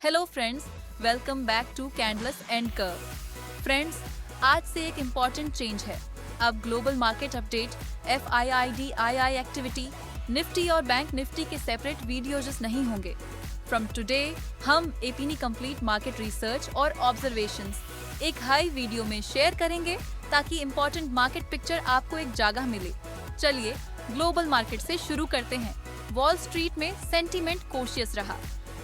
Hello friends, welcome back to candles and curve. Friends, आज से एक इम्पॉर्टेंट चेंज है। अब global market update, FIIDII activity, Nifty और बैंक निफ्टी के सेपरेट वीडियोज नहीं होंगे। फ्रॉम टुडे हम एपीनी कंप्लीट मार्केट रिसर्च और ऑब्जर्वेशंस एक हाई वीडियो में शेयर करेंगे ताकि इम्पोर्टेंट मार्केट पिक्चर आपको एक जगह मिले। चलिए ग्लोबल मार्केट से शुरू करते हैं। वॉल स्ट्रीट में सेंटीमेंट कोशियस रहा।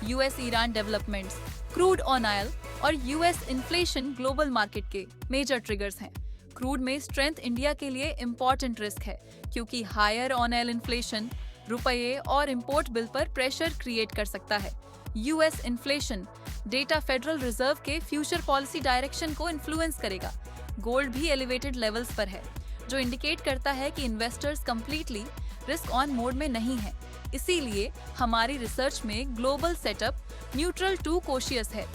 US Iran developments, crude on oil और यूएस इन्फ्लेशन ग्लोबल मार्केट के मेजर ट्रिगर्स हैं। क्रूड में स्ट्रेंथ इंडिया के लिए इम्पोर्टेंट रिस्क है क्योंकि हायर ऑन ऑयल इन्फ्लेशन रुपये और इंपोर्ट बिल पर प्रेशर क्रिएट कर सकता है। US inflation data federal reserve के फ्यूचर पॉलिसी डायरेक्शन को इन्फ्लुएंस करेगा। गोल्ड भी एलिवेटेड लेवल्स पर है, जो इंडिकेट करता है कि investors completely risk on mode में नहीं है। इसीलिए हमारी रिसर्च में global setup neutral to cautious है।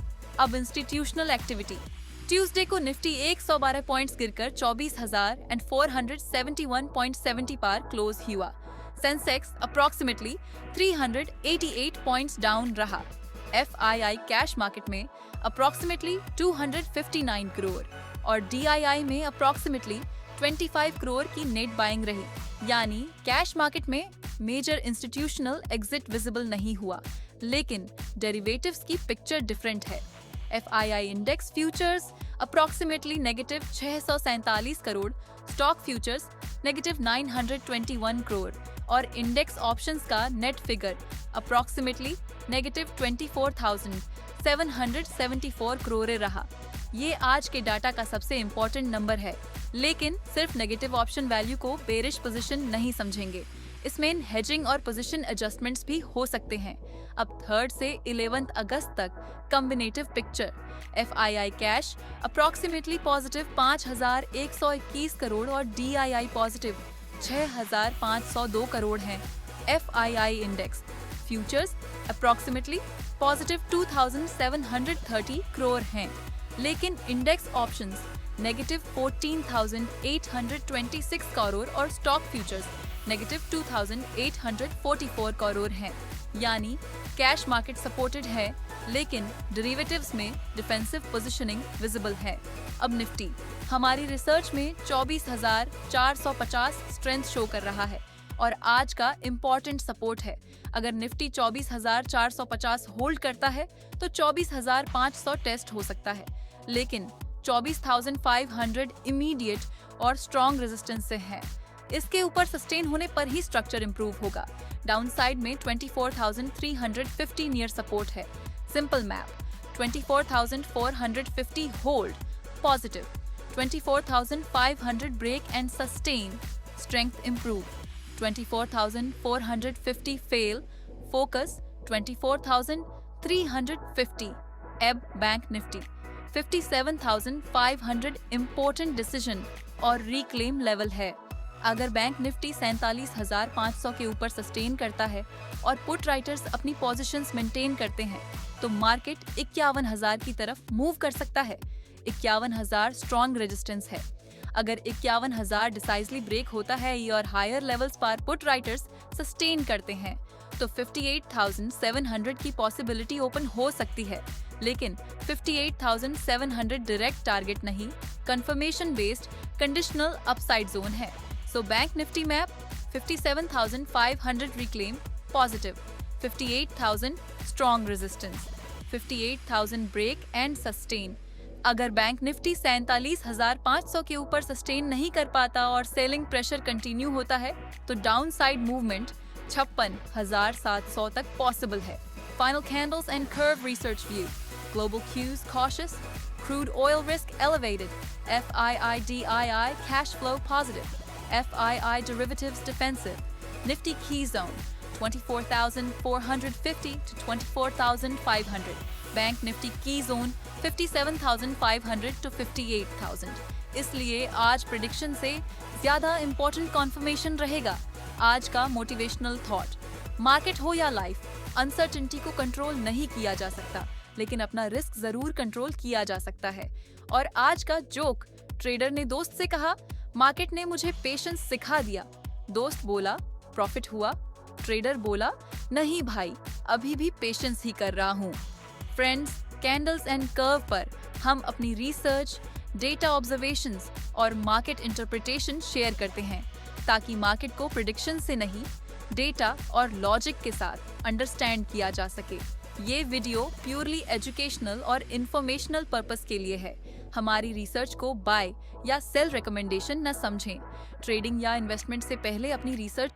अब इंस्टीट्यूशनल एक्टिविटी। ट्यूसडे को निफ्टी 112 पॉइंट्स गिरकर 24,471.70 पार क्लोज हुआ। सेंसेक्स अप्रॉक्सीमेटली 388 पॉइंट्स डाउन रहा। FII कैश मार्केट में अप्रॉक्सीमेटली 259 करोड़ और DII में अप्रॉक्सीमेटली 25 करोड़ की नेट बाइंग रही, यानी कैश मार्केट में मेजर इंस्टीट्यूशनल एग्जिट विजिबल नहीं हुआ, लेकिन डेरिवेटिव्स की पिक्चर डिफरेंट है। FII index futures approximately negative 647 crore, stock futures negative 921 crore और इंडेक्स ऑप्शंस का net figure approximately negative 24,774 crore रहा। ये आज के डाटा का सबसे इम्पोर्टेंट नंबर है, लेकिन सिर्फ नेगेटिव ऑप्शन वैल्यू को बेरिश पोजीशन नहीं समझेंगे। इसमें हेजिंग और पोजीशन एडजस्टमेंट्स भी हो सकते हैं। अब 3rd से 11th अगस्त तक combinative picture. FII cash approximately positive 5,121 crore और DII पॉजिटिव 6,502 करोड़ हैं। FII index futures approximately positive 2,730 crore हैं, लेकिन इंडेक्स ऑप्शंस नेगेटिव 14,826 करोड़ और स्टॉक फ्यूचर्स नेगेटिव 2,844 करोड़ हैं, यानी कैश मार्केट सपोर्टेड है, लेकिन डेरिवेटिव्स में डिफेंसिव पोजीशनिंग विजिबल है। अब निफ्टी हमारी रिसर्च में 24,450 स्ट्रेंथ शो कर रहा है और आज का इम्पोर्टेंट सपोर्ट है। अगर निफ्टी 24,450 होल्ड करता है तो 24,500 टेस्ट हो सकता है, लेकिन 24,500 इमीडिएट और स्ट्रॉन्ग रेजिस्टेंस से है। इसके ऊपर सस्टेन होने पर ही स्ट्रक्चर इंप्रूव होगा। डाउनसाइड में 24,350 नियर सपोर्ट है। Simple map 24,450 hold positive, 24,500 break and sustain strength improve, 24,450 fail focus, 24,350 एब बैंक निफ्टी, 57,500 इम्पोर्टेंट डिसीजन और रिक्लेम लेवल है। अगर बैंक निफ्टी 47,500 के ऊपर सस्टेन करता है और पुट राइटर्स अपनी पोजीशंस मेंटेन करते हैं तो मार्केट 51,000 की तरफ मूव कर सकता है। 51,000 स्ट्रॉन्ग रेजिस्टेंस है। अगर 51,000 डिसाइजली ब्रेक होता है और हायर लेवल्स पर पुट राइटर्स सस्टेन करते हैं तो 58,700 की पॉसिबिलिटी ओपन हो सकती है, लेकिन 58,700 डायरेक्ट टारगेट नहीं, confirmation based conditional upside zone है। So bank Nifty map 57,500 reclaim positive, 58,000 strong resistance, 58,000 break and sustain. अगर बैंक निफ्टी 47,500 के ऊपर सस्टेन नहीं कर पाता और सेलिंग प्रेशर कंटिन्यू होता है तो डाउन साइड मूवमेंट 56,700 तक पॉसिबल है। Final candles and curve research view. Global cues cautious, crude oil risk elevated, FIIDII cash flow positive, FII derivatives defensive, Nifty key zone 24,450 to 24,500, Bank Nifty key zone 57,500 to 58,000। इसलिए आज prediction से ज्यादा important conformation रहेगा। आज का motivational thought, market हो या life, uncertainty को कंट्रोल नहीं किया जा सकता, लेकिन अपना रिस्क जरूर कंट्रोल किया जा सकता है। और आज का जोक, ट्रेडर ने दोस्त से कहा, मार्केट ने मुझे पेशेंस सिखा दिया। दोस्त बोला, प्रॉफिट हुआ? ट्रेडर बोला, नहीं भाई, अभी भी पेशेंस ही कर रहा हूँ। फ्रेंड्स, कैंडल्स एंड कर्व पर हम अपनी रिसर्च, डेटा ऑब्जर्वेशंस और मार्केट इंटरप्रिटेशन शेयर करते हैं ताकि मार्केट को प्रिडिक्शन से नहीं, डेटा और लॉजिक के साथ अंडरस्टैंड किया जा सके। ये वीडियो प्योरली एजुकेशनल और इंफॉर्मेशनल पर्पस के लिए है। हमारी रिसर्च को बाय या सेल रिकमेंडेशन न समझें। ट्रेडिंग या इन्वेस्टमेंट से पहले अपनी रिसर्च